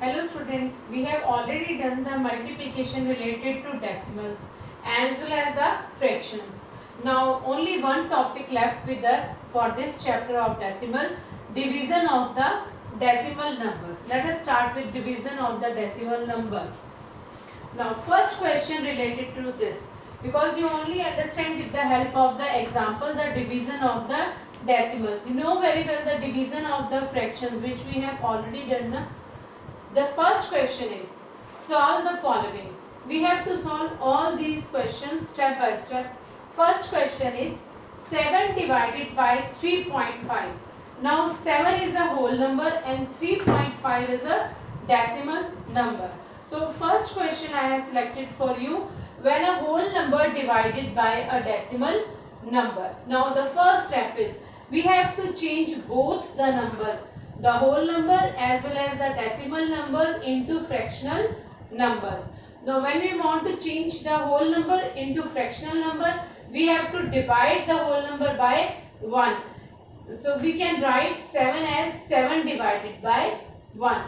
Hello students, we have already done the multiplication related to decimals as well as the fractions. Now only one topic left with us for this chapter of decimal, division of the decimal numbers. Let us start with division of the decimal numbers. Now first question related to this, because you only understand with the help of the example the division of the decimals. You know very well the division of the fractions which we have already done. Na? The first question is solve the following. We have to solve all these questions step by step. First question is 7 divided by 3.5. Now 7 is a whole number and 3.5 is a decimal number. So first question I have selected for you, when a whole number divided by a decimal number. Now the first step is we have to change both the numbers, the whole number as well as the decimal numbers, into fractional numbers. Now when we want to change the whole number into fractional number, we have to divide the whole number by 1. So we can write 7 as 7 divided by 1.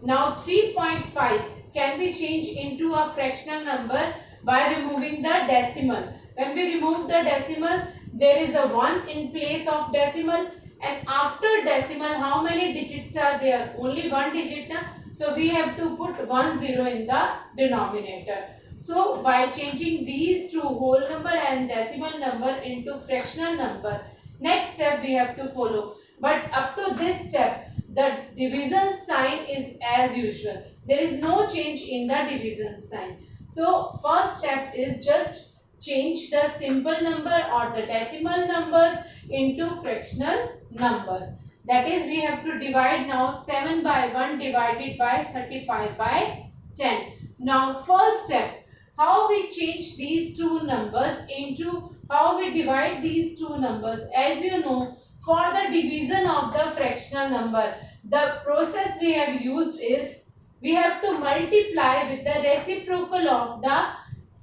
Now 3.5 can be changed into a fractional number by removing the decimal. When we remove the decimal, there is a 1 in place of decimal, and after decimal how many digits are there? Only one digit. So we have to put 1 0 in the denominator. So by changing these two, whole number and decimal number, into fractional number, next step we have to follow. But up to this step, the division sign is as usual. There is no change in the division sign. So first step is just change the simple number or the decimal numbers into fractional numbers. That is, we have to divide now 7 by 1 divided by 35 by 10. Now first step, how we change these two numbers into, how we divide these two numbers. As you know, for the division of the fractional number, the process we have used is, we have to multiply with the reciprocal of the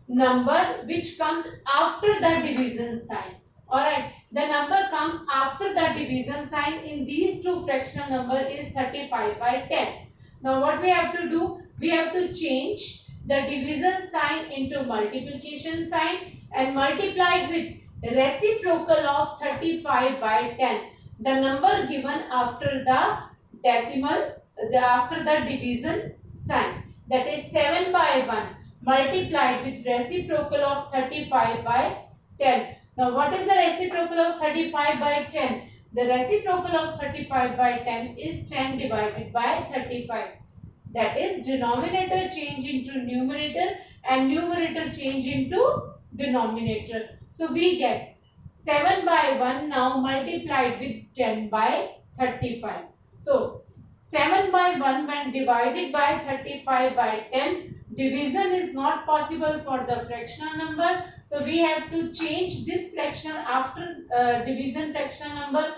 number which comes after the division sign. Alright, the number come after the division sign in these two fractional number is 35 by 10. Now what we have to do? We have to change the division sign into multiplication sign and multiply it with reciprocal of 35 by 10. The number given after the decimal, after the division sign, that is 7 by 1 multiplied with reciprocal of 35 by 10. Now what is the reciprocal of 35 by 10? The reciprocal of 35 by 10 is 10 divided by 35. That is, denominator change into numerator and numerator change into denominator. So we get 7 by 1 now multiplied with 10 by 35. So 7 by 1 when divided by 35 by 10, division is not possible for the fractional number. So we have to change this fractional after division fractional number,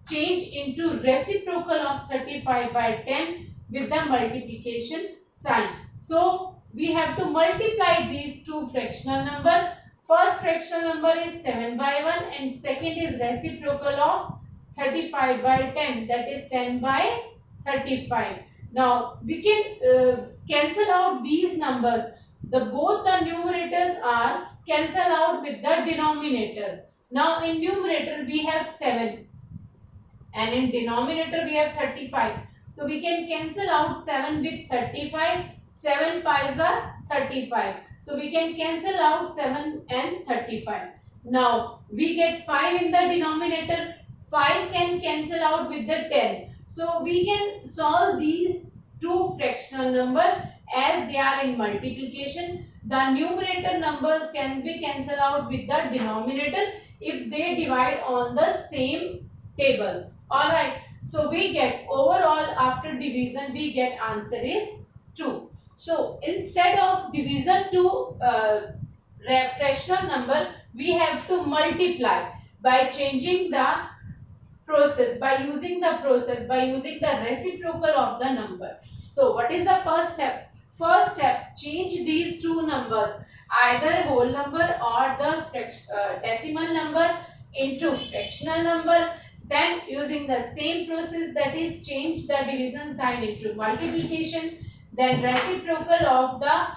change into reciprocal of 35 by 10 with the multiplication sign. So we have to multiply these two fractional number. First fractional number is 7 by 1 and second is reciprocal of 35 by 10, that is 10 by 35. Now we can cancel out these numbers. Both the numerators are cancel out with the denominators. Now in numerator we have 7 and in denominator we have 35. So we can cancel out 7 with 35. 7 5s are 35. So we can cancel out 7 and 35. Now we get 5 in the denominator. 5 can cancel out with the 10. So we can solve these two fractional number as they are in multiplication. The numerator numbers can be cancelled out with the denominator if they divide on the same tables. Alright, so we get overall after division we get answer is 2. So instead of division to fractional number, we have to multiply by changing the process, by using the reciprocal of the number. So what is the first step? First step, change these two numbers, either whole number or the decimal number, into fractional number. Then using the same process, that is change the division sign into multiplication. Then reciprocal of the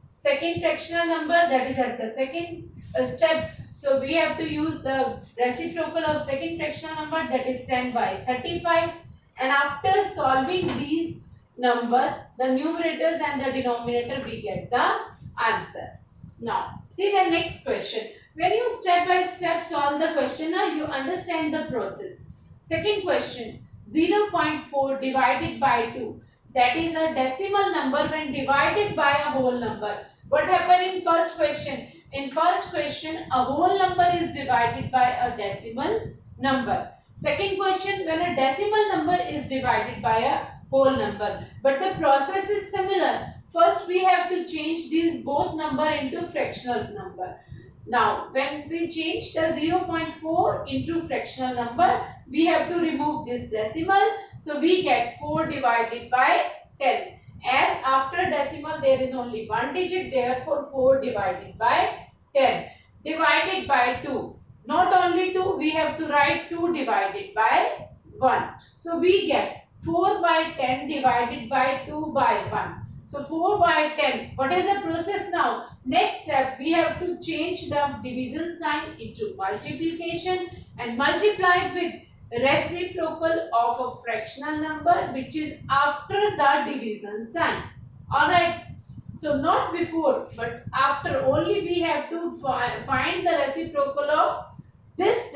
second fractional number, that is at the second step. So we have to use the reciprocal of second fractional number, that is 10 by 35. And after solving these numbers, the numerators and the denominator, we get the answer. Now see the next question. When you step by step solve the question, now you understand the process. Second question, 0.4 divided by 2. That is a decimal number when divided by a whole number. What happened in first question? In first question, a whole number is divided by a decimal number. Second question, when a decimal number is divided by a whole number. But the process is similar. First, we have to change these both number into fractional number. Now, when we change the 0.4 into fractional number, we have to remove this decimal. So, we get 4 divided by 10. As after decimal there is only one digit, therefore 4 divided by 10. Divided by 2. Not only 2, we have to write 2 divided by 1. So, we get 4 by 10 divided by 2 by 1. So 4 by 10. What is the process now? Next step, we have to change the division sign into multiplication and multiply with reciprocal of a fractional number which is after the division sign. Alright. So not before but after, only we have to find the reciprocal of this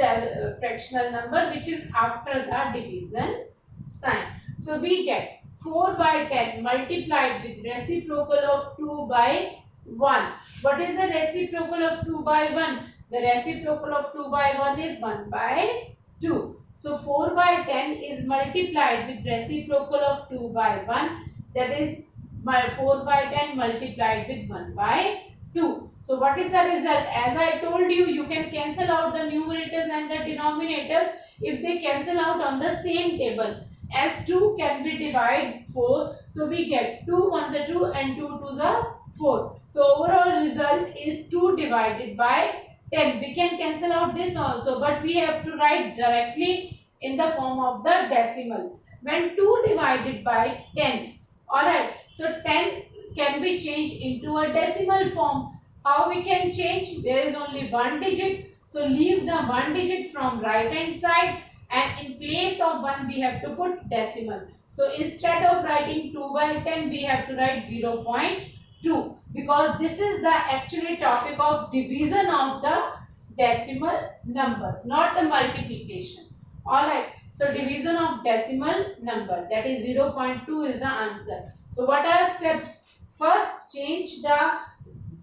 fractional number which is after the division sign. So we get 4 by 10 multiplied with reciprocal of 2 by 1. What is the reciprocal of 2 by 1? The reciprocal of 2 by 1 is 1 by 2. So 4 by 10 is multiplied with reciprocal of 2 by 1. That is 4 by 10 multiplied with 1 by 2. So what is the result? As I told you, you can cancel out the numerators and the denominators if they cancel out on the same table. As 2 can be divided 4, so we get 2 ones are 2 and 2 twos are 4. So overall result is 2 divided by 10. We can cancel out this also, but we have to write directly in the form of the decimal. When 2 divided by 10, alright, so 10 can be changed into a decimal form. How we can change? There is only one digit, so leave the one digit from right hand side. And in place of 1 we have to put decimal. So instead of writing 2 by 10 we have to write 0.2 because this is the actually topic of division of the decimal numbers, not the multiplication. Alright, so division of decimal number, that is 0.2 is the answer. So what are steps? First, change the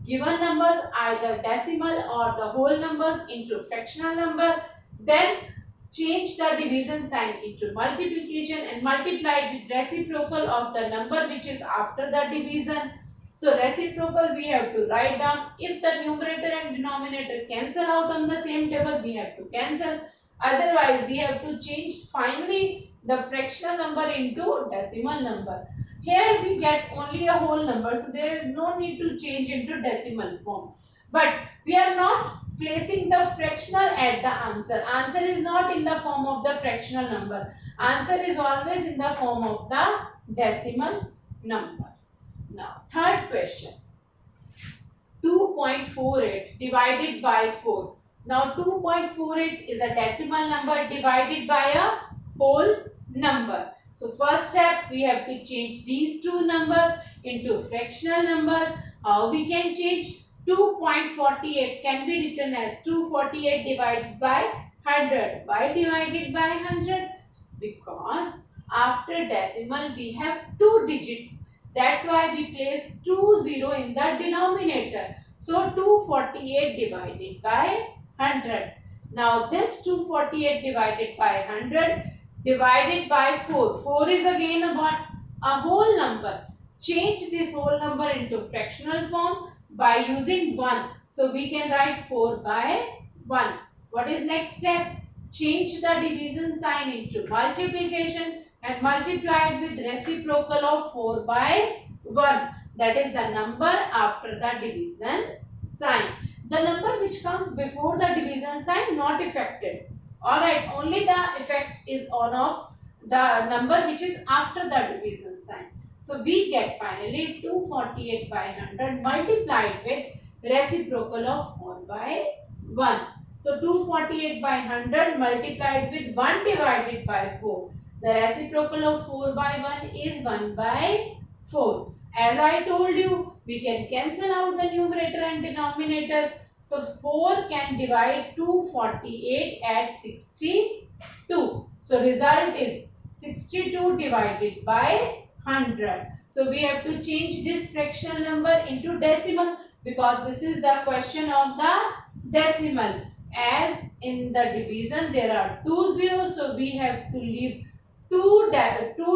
given numbers, either decimal or the whole numbers, into fractional number. Then change the division sign into multiplication and multiply it with reciprocal of the number which is after the division. So reciprocal we have to write down. If the numerator and denominator cancel out on the same table, we have to cancel. Otherwise we have to change finally the fractional number into decimal number. Here we get only a whole number, so there is no need to change into decimal form. But we are not placing the fractional at the answer. Answer is not in the form of the fractional number. Answer is always in the form of the decimal numbers. Now, third question. 2.48 divided by 4. Now, 2.48 is a decimal number divided by a whole number. So, first step, we have to change these two numbers into fractional numbers. How we can change? 2.48 can be written as 248 divided by 100. Why divided by 100? Because after decimal we have two digits. That's why we place 20 in the denominator. So 248 divided by 100. Now this 248 divided by 100 divided by 4. 4 is again a whole number. Change this whole number into fractional form by using 1. So we can write 4 by 1. What is next step? Change the division sign into multiplication and multiply it with reciprocal of 4 by 1. That is the number after the division sign. The number which comes before the division sign not affected. Alright, only the effect is on of the number which is after the division sign. So we get finally 248 by 100 multiplied with reciprocal of 4 by 1. So 248 by 100 multiplied with 1 divided by 4. The reciprocal of 4 by 1 is 1 by 4. As I told you, we can cancel out the numerator and denominators. So 4 can divide 248 at 62. So result is 62 divided by 100. So we have to change this fractional number into decimal because this is the question of the decimal. As in the division there are 2 zeros, so we have to leave two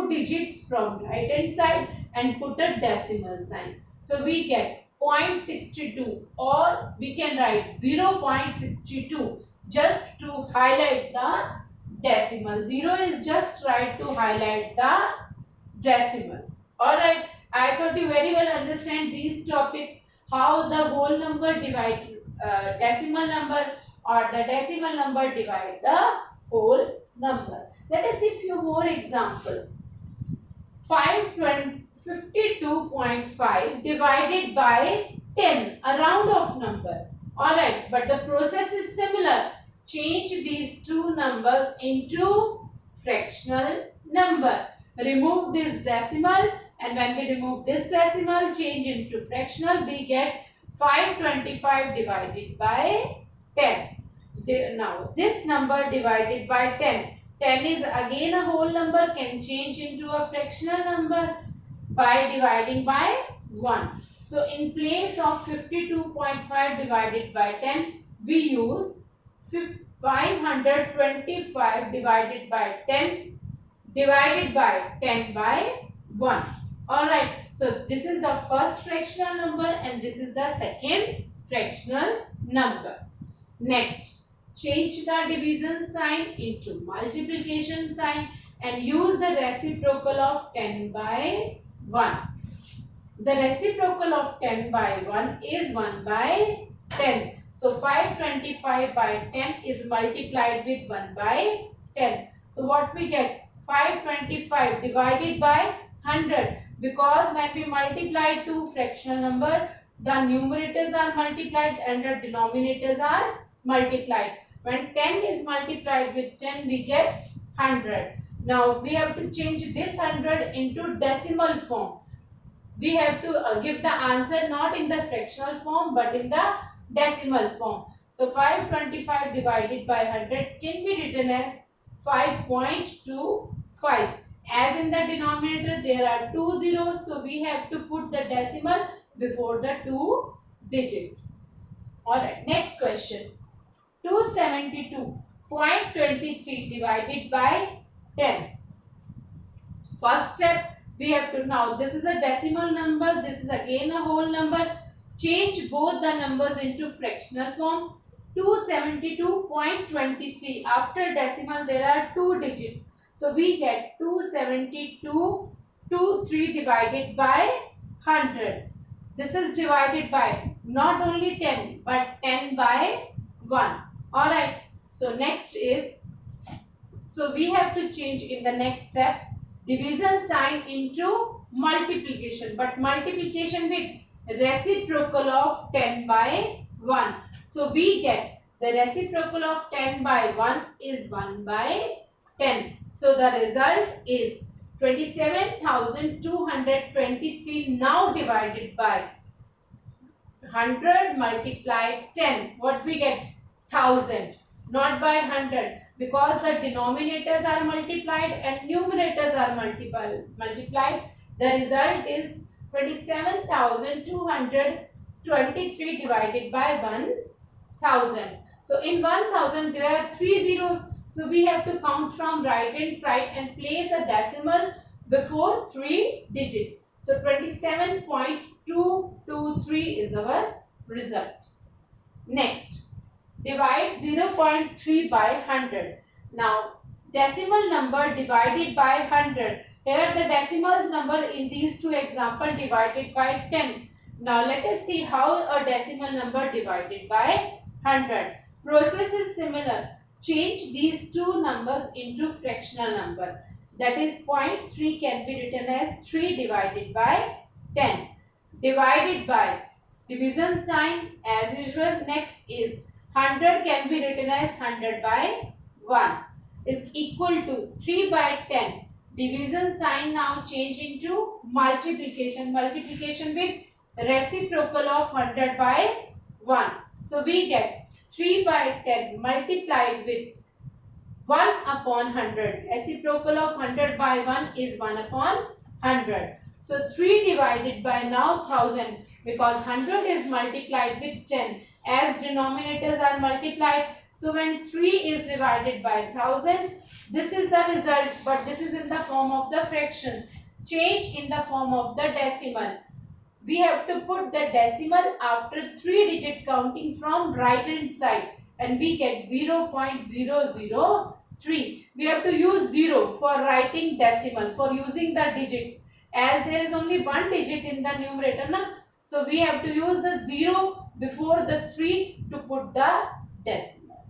digits from right hand side and put a decimal sign. So we get 0.62 or we can write 0.62 just to highlight the decimal. 0 is just right to highlight the decimal. Alright, I thought you very well understand these topics, how the whole number divide decimal number or the decimal number divide the whole number. Let us see few more examples. 52.5 divided by 10, a round of number. Alright, but the process is similar. Change these two numbers into fractional number. Remove this decimal, and when we remove this decimal, change into fractional, we get 525 divided by 10. Now, this number divided by 10. 10 is again a whole number, can change into a fractional number by dividing by 1. So, in place of 52.5 divided by 10, we use 525 divided by 10 divided by 10 by 1. Alright, so this is the first fractional number and this is the second fractional number. Next, change the division sign into multiplication sign and use the reciprocal of 10 by 1. The reciprocal of 10 by 1 is 1 by 10. So 525 by 10 is multiplied with 1 by 10. So what we get? 525 divided by 100. Because when we multiply two fractional number, the numerators are multiplied and the denominators are multiplied. When 10 is multiplied with 10, we get 100. Now we have to change this 100 into decimal form. We have to give the answer not in the fractional form but in the decimal form. So 525 divided by 100 can be written as 5.25. As in the denominator there are 2 zeros, so we have to put the decimal before the 2 digits. Alright, next question. 272.23 divided by 10. First step, we have to, now this is a decimal number, this is again a whole number. Change both the numbers into fractional form. 272.23, after decimal there are 2 digits. So we get 272.23 divided by 100. This is divided by not only 10 but 10 by 1. Alright, so next is, so we have to change in the next step division sign into multiplication, but multiplication with reciprocal of 10 by 1. So we get the reciprocal of 10 by 1 is 1 by 10. So the result is 27,223 now divided by 100 multiplied 10. What we get? 1000, not by 100, because the denominators are multiplied and numerators are multiplied. The result is 27,223 divided by 1000. So in 1000 there are 3 zeros. So we have to count from right hand side and place a decimal before 3 digits. So 27.223 is our result. Next, divide 0.3 by 100. Now decimal number divided by 100. Here are the decimals number in these two examples divided by 10. Now let us see how a decimal number divided by 100. Process is similar. change these two numbers into fractional number. That is 0.3 can be written as 3 divided by 10. Divided by division sign as usual. Next is 100 can be written as 100 by 1 is equal to 3 by 10. Division sign now change into multiplication. Multiplication with reciprocal of 100 by 1. So we get 3 by 10 multiplied with 1 upon 100. Reciprocal of 100 by 1 is 1 upon 100. So 3 divided by now 1000, because 100 is multiplied with 10 as denominators are multiplied. So when 3 is divided by 1000, this is the result, but this is in the form of the fraction. Change in the form of the decimal. We have to put the decimal after 3-digit counting from right hand side, and we get 0.003. We have to use 0 for writing decimal, for using the digits, as there is only one digit in the numerator, na? So we have to use the 0 before the 3 to put the decimal.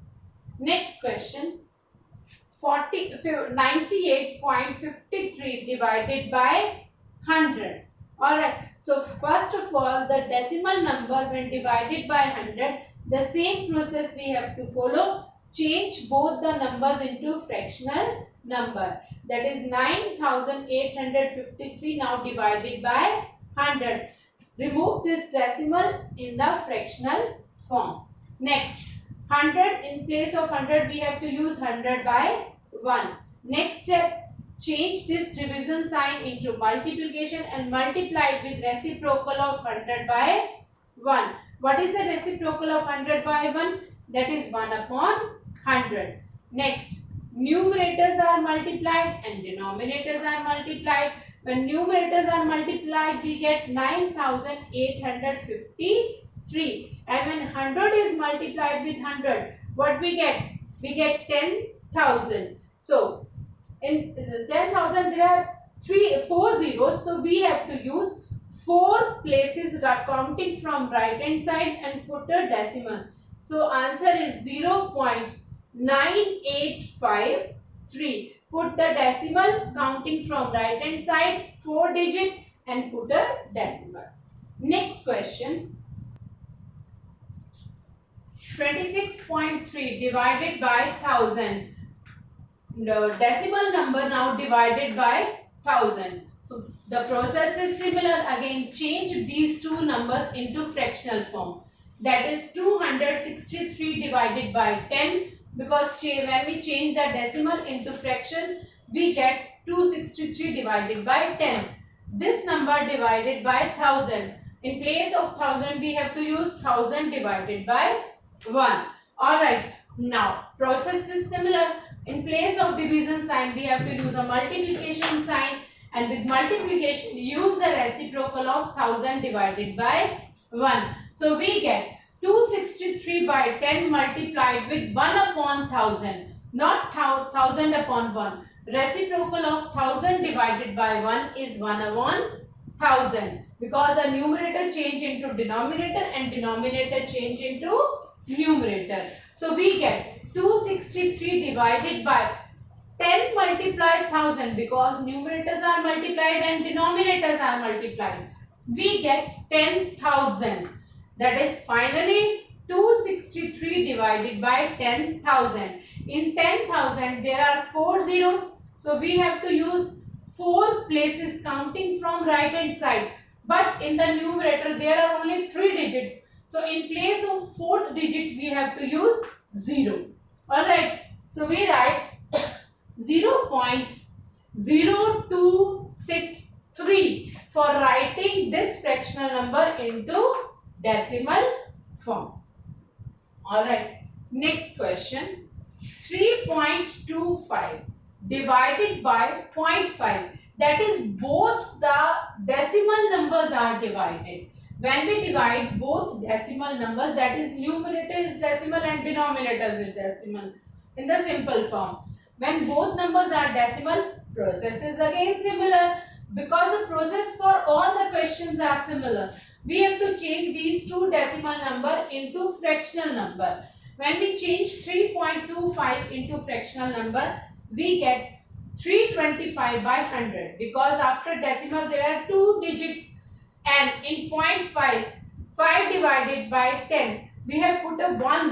Next question. 98.53 divided by 100. Alright, so first of all, the decimal number when divided by 100, the same process we have to follow. Change both the numbers into fractional number. That is 9853 now divided by 100. Remove this decimal in the fractional form. Next, 100 in place of 100 we have to use 100 by 1. Next step, change this division sign into multiplication and multiply it with reciprocal of 100 by 1. What is the reciprocal of 100 by 1? That is 1 upon 100. Next, numerators are multiplied and denominators are multiplied. When numerators are multiplied, we get 9853. And when 100 is multiplied with 100, what we get? We get 10,000. So, in 10,000 there are 4 zeros, so we have to use 4 places counting from right hand side and put a decimal. So answer is 0.9853. Put the decimal counting from right hand side, 4 digit, and put a decimal. Next question. 26.3 divided by 1000. The decimal number now divided by 1000. So the process is similar. Again, change these two numbers into fractional form. That is 263 divided by 10, because when we change the decimal into fraction, we get 263 divided by 10. This number divided by 1000. In place of 1000, we have to use 1000 divided by 1. Alright, now process is similar. In place of division sign, we have to use a multiplication sign, and with multiplication, use the reciprocal of 1000 divided by 1. So we get 263 by 10 multiplied with 1 upon 1000, not 1000 upon 1. Reciprocal of 1000 divided by 1 is 1 upon 1000, because the numerator change into denominator and denominator change into numerator. So we get 263 divided by 10 multiply 1000, because numerators are multiplied and denominators are multiplied. We get 10,000. That is finally 263 divided by 10,000. In 10,000 there are 4 zeros. So we have to use 4 places counting from right hand side. But in the numerator there are only 3 digits. So in place of 4th digit we have to use 0. Alright. So we write 0.0263 for writing this fractional number into decimal form. Alright. Next question. 3.25 divided by 0.5. That is, both the decimal numbers are divided. When we divide both decimal numbers, that is, numerator is decimal and denominator is decimal in the simple form. When both numbers are decimal, process is again similar, because the process for all the questions are similar. We have to change these two decimal number into fractional number. When we change 3.25 into fractional number, we get 325 by 100, because after decimal there are two digits, and in 0.5, 5 divided by 10, we have put a 10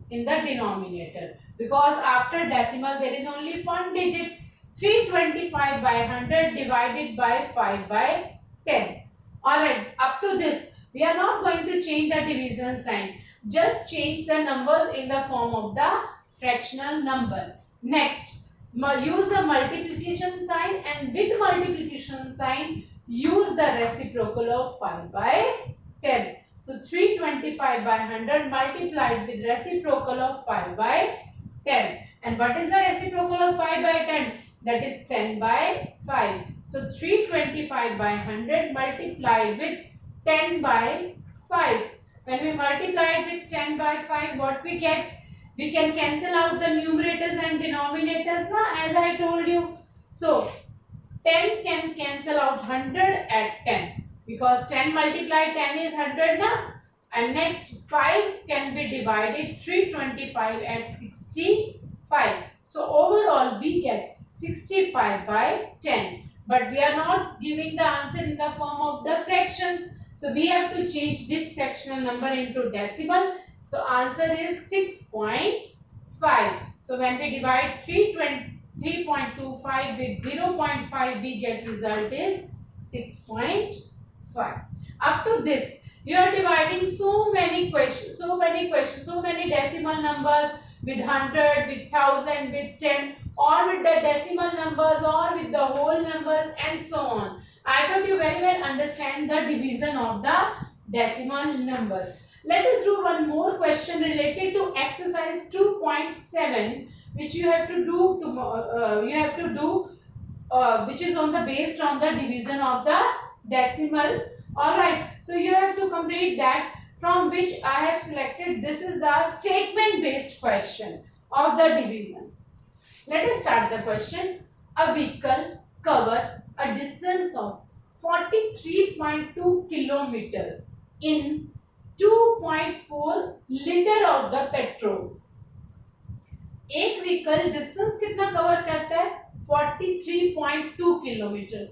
in the denominator, because after decimal there is only one digit. 325 by 100 divided by 5 by 10. Alright, up to this, we are not going to change the division sign. Just change the numbers in the form of the fractional number. Next, use the multiplication sign, and with multiplication sign, use the reciprocal of 5 by 10. So 325 by 100 multiplied with reciprocal of 5 by 10. And what is the reciprocal of 5 by 10? That is 10 by 5. So 325 by 100 multiplied with 10 by 5. When we multiply it with 10 by 5, what we get? We can cancel out the numerators and denominators, as I told you. So 10 can cancel out 100 at 10, because 10 multiplied 10 is 100 now. And next 5 can be divided 325 at 65. So overall we get 65 by 10. But we are not giving the answer in the form of the fractions. So we have to change this fractional number into decimal. So answer is 6.5. So when we divide 3.25 with 0.5, we get result is 6.5. Up to this, you are dividing so many decimal numbers with 100, with 1000, with 10, or with the decimal numbers, or with the whole numbers, and so on. I thought you very well understand the division of the decimal numbers. Let us do one more question related to exercise 2.7, which you have to do which is based on the division of the decimal. Alright, so you have to complete that, from which I have selected, this is the statement based question of the division. Let us start the question. A vehicle cover a distance of 43.2 kilometers in 2.4 liter of the petrol. एक vehicle distance कितना cover करता है? 43.2 kilometre.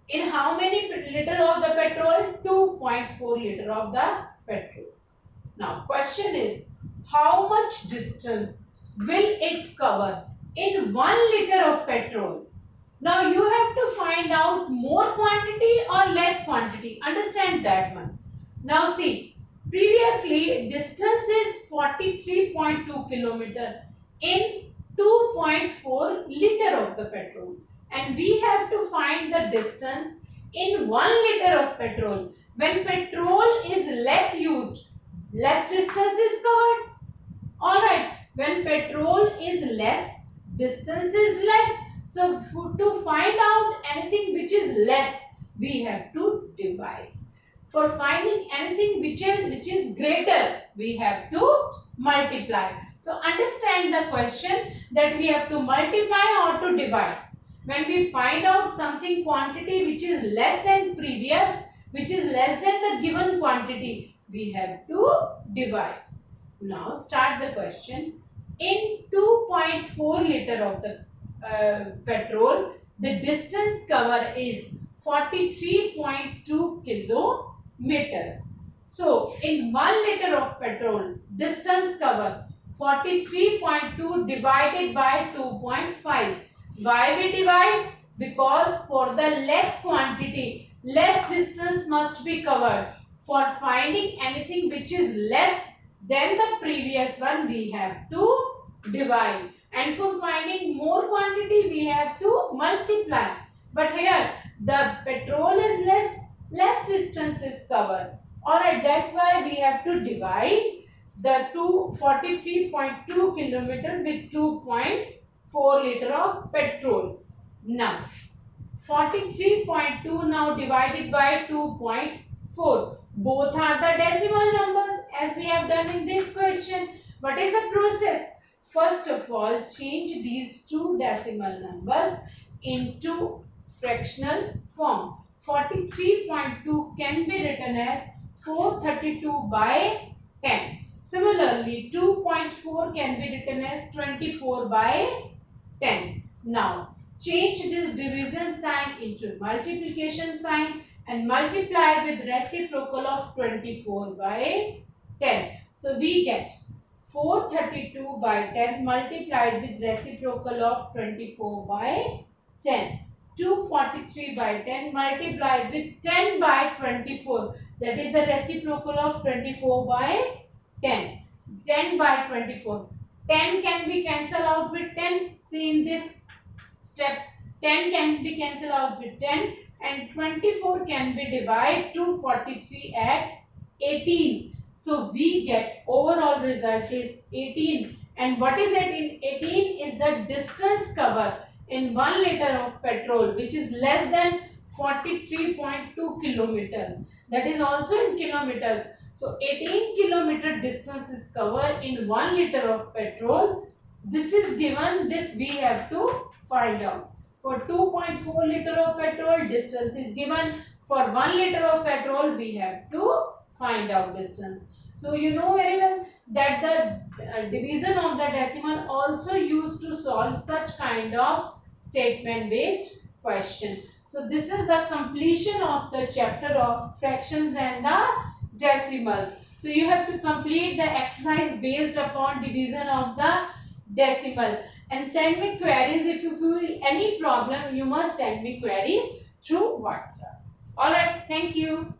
In how many liter of the petrol? 2.4 liter of the petrol. Now question is, how much distance will it cover in 1 liter of petrol? Now you have to find out more quantity or less quantity. Understand that one. Now see, previously distance is 43.2 kilometer in 2.4 liter of the petrol, and we have to find the distance in 1 liter of petrol. When petrol is less used, less distance is covered. Alright, when petrol is less, distance is less. So to find out anything which is less, we have to divide. For finding anything which is greater, we have to multiply. So understand the question that we have to multiply or to divide. When we find out something quantity which is less than previous, which is less than the given quantity, we have to divide. Now start the question. In 2.4 liter of the petrol, the distance cover is 43.2 kilometers. So in 1 liter of petrol, distance cover 43.2 divided by 2.5. Why we divide? Because for the less quantity, less distance must be covered. For finding anything which is less than the previous one, we have to divide. And for finding more quantity, we have to multiply. But here, the petrol is less distance is covered. Alright, that's why we have to divide the 43.2 kilometer with 2.4 liter of petrol. Now, 43.2 now divided by 2.4. Both are the decimal numbers as we have done in this question. What is the process? First of all, change these two decimal numbers into fractional form. 43.2 can be written as 432 by 10. Similarly, 2.4 can be written as 24 by 10. Now, change this division sign into multiplication sign and multiply with reciprocal of 24 by 10. So, we get 432 by 10 multiplied with reciprocal of 24 by 10. 243 by 10 multiplied with 10 by 24. That is the reciprocal of 24 by 10. 10 by 24. 10 can be cancelled out with 10. See in this step, 10 can be cancelled out with 10 and 24 can be divided 243 at 18. So we get overall result is 18. And what is 18? 18 is the distance covered in 1 liter of petrol, which is less than 43.2 kilometers. That is also in kilometers. So 18 kilometer distance is covered in 1 liter of petrol. This is given, this we have to find out. For 2.4 liter of petrol, distance is given. For 1 liter of petrol, we have to find out distance. So you know very well that the division of the decimal also used to solve such kind of statement based question. So this is the completion of the chapter of fractions and the decimals. So you have to complete the exercise based upon division of the decimal and send me queries. If you feel any problem, you must send me queries through WhatsApp. Alright, thank you.